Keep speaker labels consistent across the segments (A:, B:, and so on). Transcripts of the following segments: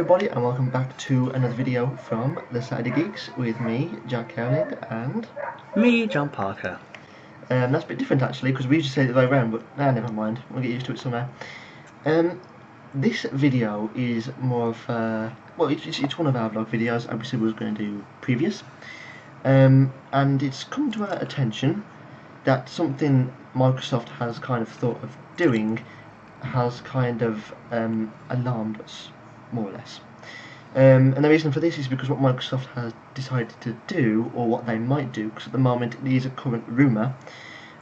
A: everybody, and welcome back to another video from the side of Geeks with me, Jack Cowling, and
B: me, John Parker.
A: That's a bit different actually, because we usually say it the way around, but never mind, we'll get used to it somehow. This video is more of well, it's one of our vlog videos. Obviously we was going to do previous, and it's come to our attention that something Microsoft has kind of thought of doing has kind of alarmed us, more or less. And the reason for this is because what Microsoft has decided to do, or what they might do, because at the moment it is a current rumour,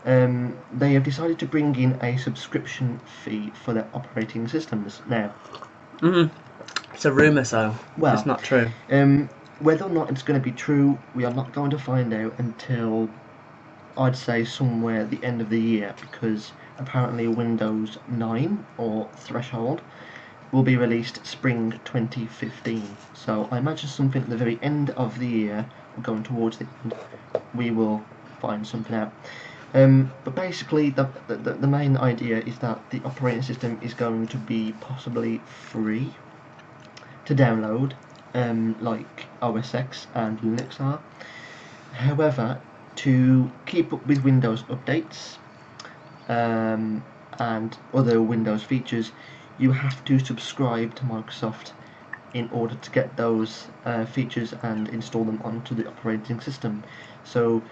A: they have decided to bring in a subscription fee for their operating systems now.
B: It's a rumour, so well, it's not true.
A: Whether or not it's going to be true, we are not going to find out until, I'd say, somewhere at the end of the year, because apparently Windows 9 or Threshold will be released spring 2015. So I imagine something at the very end of the year, or going towards the end, we will find something out. But basically the main idea is that the operating system is going to be possibly free to download, like OS X and Linux are. However, to keep up with Windows updates and other Windows features, you have to subscribe to Microsoft in order to get those features and install them onto the operating system. So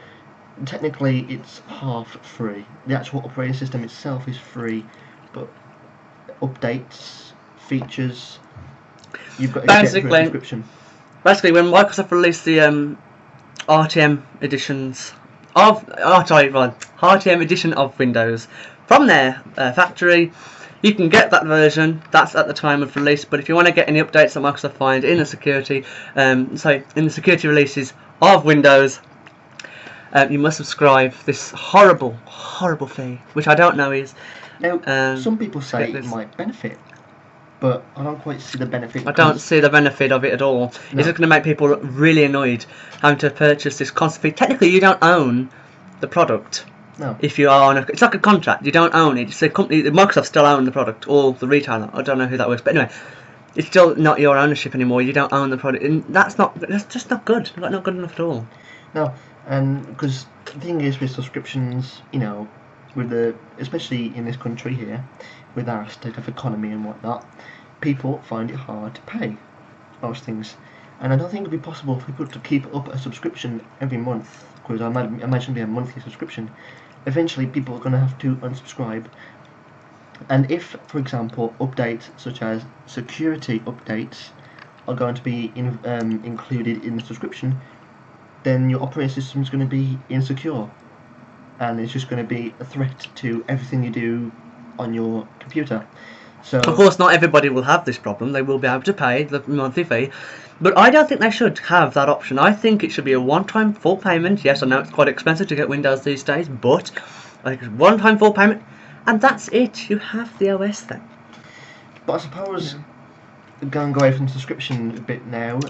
A: technically it's half free. The actual operating system itself is free, but updates, features, you've got to get through a subscription.
B: Basically, when Microsoft released the RTM editions of RTM edition of Windows from their factory, you can get that version. That's at the time of release. But if you want to get any updates that Microsoft find in the security, in the security releases of Windows, you must subscribe this horrible fee, which I don't know is.
A: Now, some people say it might benefit, but I don't quite see the benefit.
B: I don't see the benefit of it at all. No. It's just going to make people really annoyed having to purchase this constant fee. Technically, you don't own the product.
A: No.
B: If you are on a, it's like a contract. You don't own it. It's a company. Microsoft still own the product, or the retailer. I don't know who that works, but anyway, it's still not your ownership anymore. You don't own the product, and that's just not good. Not good enough at all.
A: No, because the thing is with subscriptions, you know, with especially in this country here, with our state of economy and whatnot, people find it hard to pay most things, and I don't think it'd be possible for people to keep up a subscription every month, because I imagine it'd be a monthly subscription. Eventually people are going to have to unsubscribe, and if, for example, updates such as security updates are going to be included in the subscription, then your operating system is going to be insecure, and it's just going to be a threat to everything you do on your computer. So,
B: of course, not everybody will have this problem. They will be able to pay the monthly fee, but I don't think they should have that option. I think it should be a one-time full payment. Yes, I know it's quite expensive to get Windows these days, but like one-time full payment, and that's it. You have the OS then.
A: But I suppose, going away from the subscription a bit now,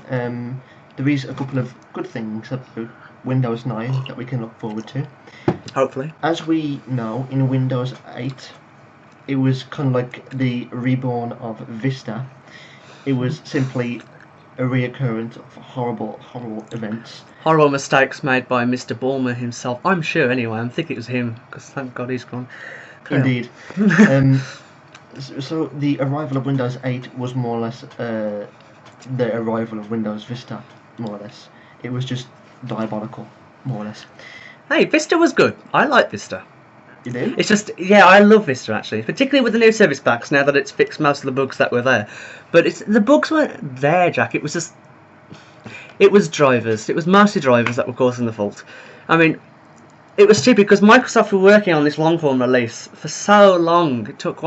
A: there is a couple of good things about Windows 9 that we can look forward to.
B: Hopefully.
A: As we know, in Windows 8, it was kind of like the reborn of Vista. It was simply a reoccurrence of horrible events.
B: Horrible mistakes made by Mr. Ballmer himself. I'm sure, anyway. I'm thinking it was him, because thank God he's gone.
A: Indeed. So the arrival of Windows 8 was more or less the arrival of Windows Vista, more or less. It was just diabolical, more or less.
B: Hey, Vista was good. I like Vista.
A: You do?
B: It's just, yeah, I love Vista actually, particularly with the new service packs now that it's fixed most of the bugs that were there. But the bugs weren't there, Jack. It was just, it was drivers. It was mostly drivers that were causing the fault. I mean, it was stupid because Microsoft were working on this long-form release for so long. It took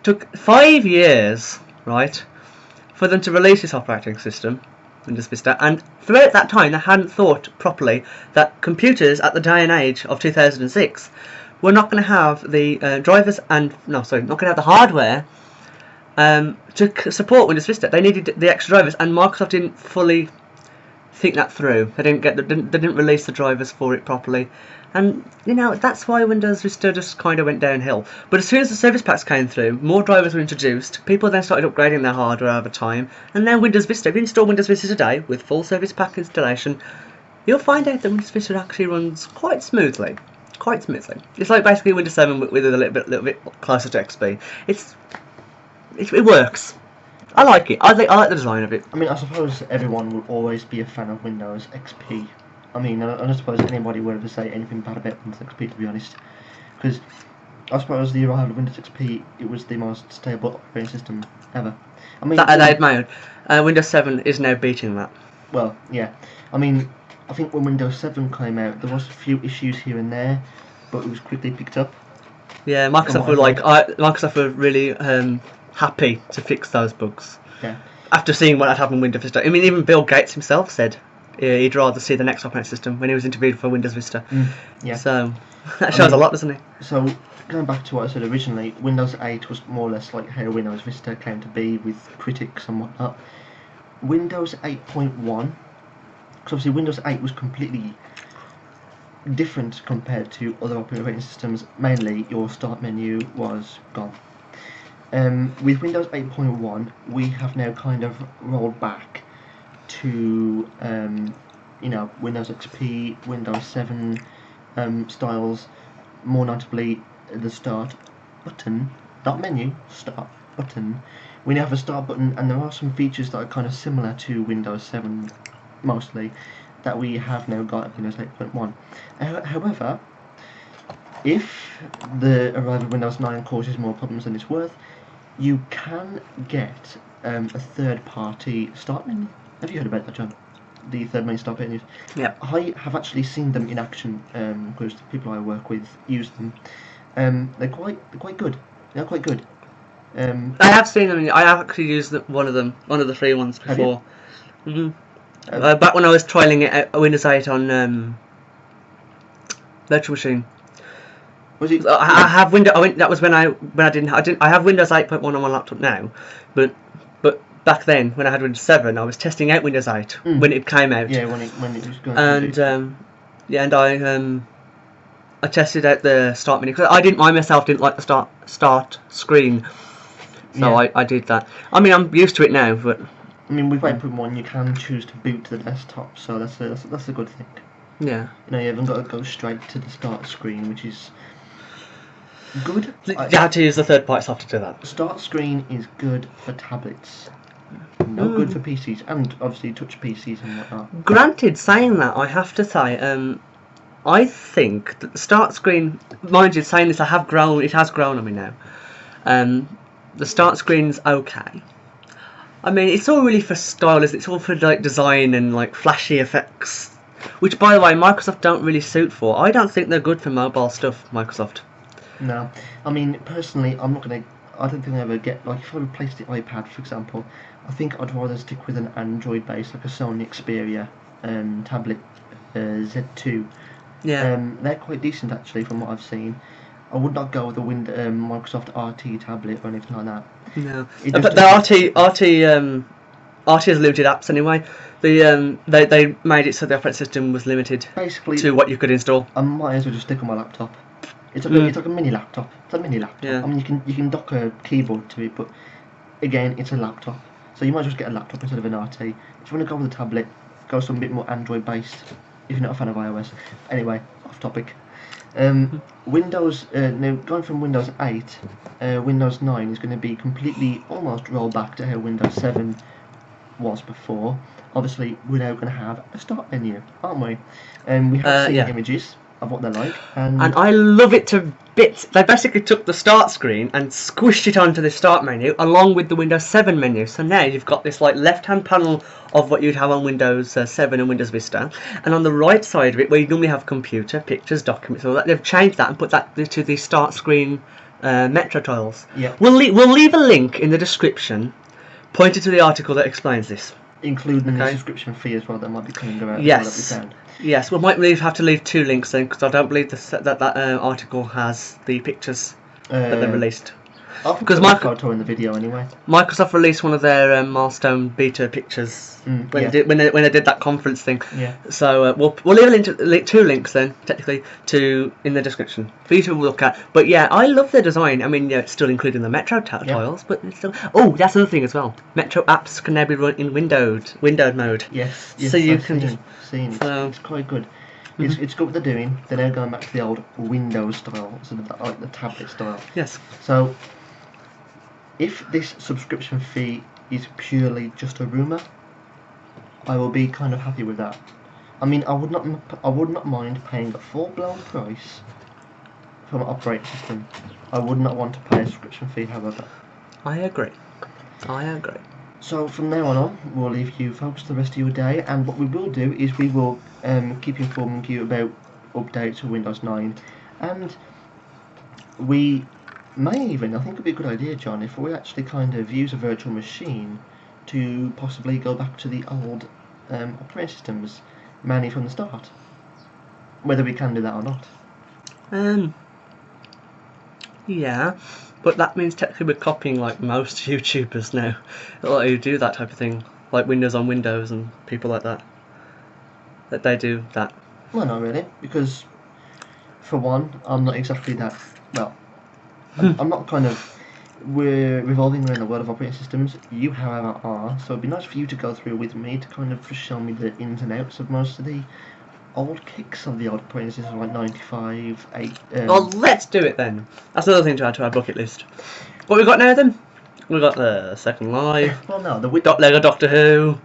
B: took 5 years, right, for them to release this operating system, Windows Vista, and throughout that time they hadn't thought properly that computers at the day and age of 2006 were not going to have the drivers and not going to have the hardware to support Windows Vista. They needed the extra drivers, and Microsoft didn't fully think that through. They didn't release the drivers for it properly, and that's why Windows Vista just kind of went downhill. But as soon as the service packs came through, more drivers were introduced. People then started upgrading their hardware over time, and now Windows Vista. If you install Windows Vista today with full service pack installation, you'll find out that Windows Vista actually runs quite smoothly. Quite smoothly. It's like basically Windows 7 with a little bit closer to XP. It works. I like it. I like the design of it.
A: I mean, I suppose everyone will always be a fan of Windows XP. I mean, I don't suppose anybody would ever say anything bad about Windows XP, to be honest. Because I suppose the arrival of Windows XP, it was the most stable operating system ever. I mean,
B: that I admired. Windows 7 is now beating that.
A: Well, yeah. I mean, I think when Windows 7 came out, there was a few issues here and there, but it was quickly picked up.
B: Yeah, Microsoft were really happy to fix those bugs.
A: Yeah.
B: After seeing what had happened with Windows Vista. I mean, even Bill Gates himself said he'd rather see the next operating system when he was interviewed for Windows Vista.
A: Yeah.
B: So that shows a lot, doesn't it?
A: So going back to what I said originally, Windows 8 was more or less like how Windows Vista came to be with critics and whatnot. Windows 8.1, because obviously Windows 8 was completely different compared to other operating systems. Mainly, your start menu was gone. With Windows 8.1, we have now kind of rolled back to Windows XP, Windows 7 styles. More notably, the start button, not menu, start button. We now have a start button, and there are some features that are kind of similar to Windows 7, mostly, that we have now got in Windows 8.1. However, if the arrival of Windows 9 causes more problems than it's worth, you can get a third-party start menu. Have you heard about that, John? The third-party start menus.
B: Yeah.
A: I have actually seen them in action because the people I work with use them. They're quite good. They're quite good.
B: I have seen them. I have actually used one of the free ones before. Back when I was trialing it at Windows 8 on virtual machine.
A: Was it?
B: I have that was when I didn't. I have Windows 8.1 on my laptop now, but back then when I had Windows 7, I was testing out Windows 8 when it came out.
A: Yeah, when it was going.
B: And I tested out the start menu because I myself didn't like the start screen, so
A: Yeah.
B: I did that. I mean, I'm used to it now, but
A: I mean, with 8.1, you can choose to boot to the desktop, so that's a good thing.
B: yeah.
A: You haven't got to go straight to the start screen, which is good.
B: You have to use the third-party software to do that.
A: Start screen is good for tablets, not good for PCs, and obviously touch PCs and whatnot.
B: Granted, saying that, I have to say, I think that the start screen, mind you, saying this, it has grown on me now. The start screen's okay. I mean, it's all really for style, isn't it? It's all for like design and like flashy effects, which, by the way, Microsoft don't really suit for. I don't think they're good for mobile stuff, Microsoft.
A: No, I mean, personally, I don't think I'll ever get, like, if I replaced the iPad, for example, I think I'd rather stick with an Android base, like a Sony Xperia tablet Z2.
B: Yeah.
A: They're quite decent, actually, from what I've seen. I would not go with a Microsoft RT tablet or anything like that.
B: No. But the RT has limited apps anyway. They made it so the operating system was limited
A: Basically,
B: to what you could install.
A: I might as well just stick on my laptop. It's like a mini laptop. It's a mini laptop.
B: Yeah.
A: I mean, you can dock a keyboard to it, but again, it's a laptop. So you might as well just get a laptop instead of an RT. If you want to go with a tablet, go some bit more Android based. If you're not a fan of iOS. Anyway, off topic. Windows now going from Windows 8, Windows 9 is going to be completely almost rolled back to how Windows 7 was before. Obviously, we're now going to have a start menu, aren't we? We have seen images of what they're like, and
B: I love it to bits. They basically took the start screen and squished it onto the start menu along with the Windows 7 menu. So now you've got this like left-hand panel of what you'd have on Windows 7 and Windows Vista, and on the right side of it, where you normally have computer, pictures, documents, all that, they've changed that and put that to the start screen metro tiles.
A: Yeah.
B: We'll leave a link in the description pointed to the article that explains this.
A: Including the subscription fee as well that might be coming about.
B: Yes.
A: As well, that we found.
B: Yes, we might have to leave 2 links then, because I don't believe that article has the pictures that they released.
A: I'll put
B: Because
A: a photo in the video anyway.
B: Microsoft released one of their milestone beta pictures when they did that conference thing.
A: Yeah.
B: So we'll leave a link, two links then technically in the description for you to look at. But yeah, I love the design. I mean, yeah, it's still including the Metro tiles, but it's still. Oh, that's another thing as well. Metro apps can now be run in windowed mode.
A: Yes.
B: So you
A: I've
B: can
A: seen. It's quite good. It's good what they're doing. They're now going back to the old Windows style, sort of like the tablet style.
B: Yes.
A: So, if this subscription fee is purely just a rumour, I will be kind of happy with that. I mean, I would not mind paying a full-blown price for an operating system. I would not want to pay a subscription fee, however.
B: I agree.
A: So from now on, we'll leave you folks the rest of your day, and what we will do is we will keep informing you about updates for Windows 9, and we may even, I think it would be a good idea, John, if we actually kind of use a virtual machine to possibly go back to the old operating systems, mainly from the start. Whether we can do that or not.
B: Yeah, but that means technically we're copying like most YouTubers now, like who do that type of thing, like Windows on Windows and people like that. That they do that.
A: Well, not really, because for one, I'm not exactly that. Well, I'm not kind of. We're revolving around the world of operating systems. You, however, are. So it'd be nice for you to go through with me to kind of show me the ins and outs of most of the old kicks of the old operating systems, like 95, 8.
B: Well, let's do it then. That's another thing to add to our bucket list. What we got now then? We got the Second Life.
A: Well, no,
B: Lego Doctor Who.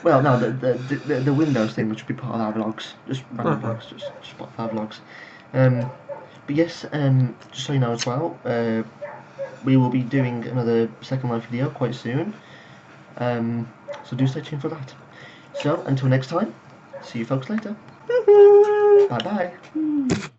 A: Well, no, the Windows thing, which would be part of our vlogs, just random vlogs, just part of our vlogs. But yes, just so you know as well, we will be doing another Second Life video quite soon. So do stay tuned for that. So until next time, see you folks later. Bye bye.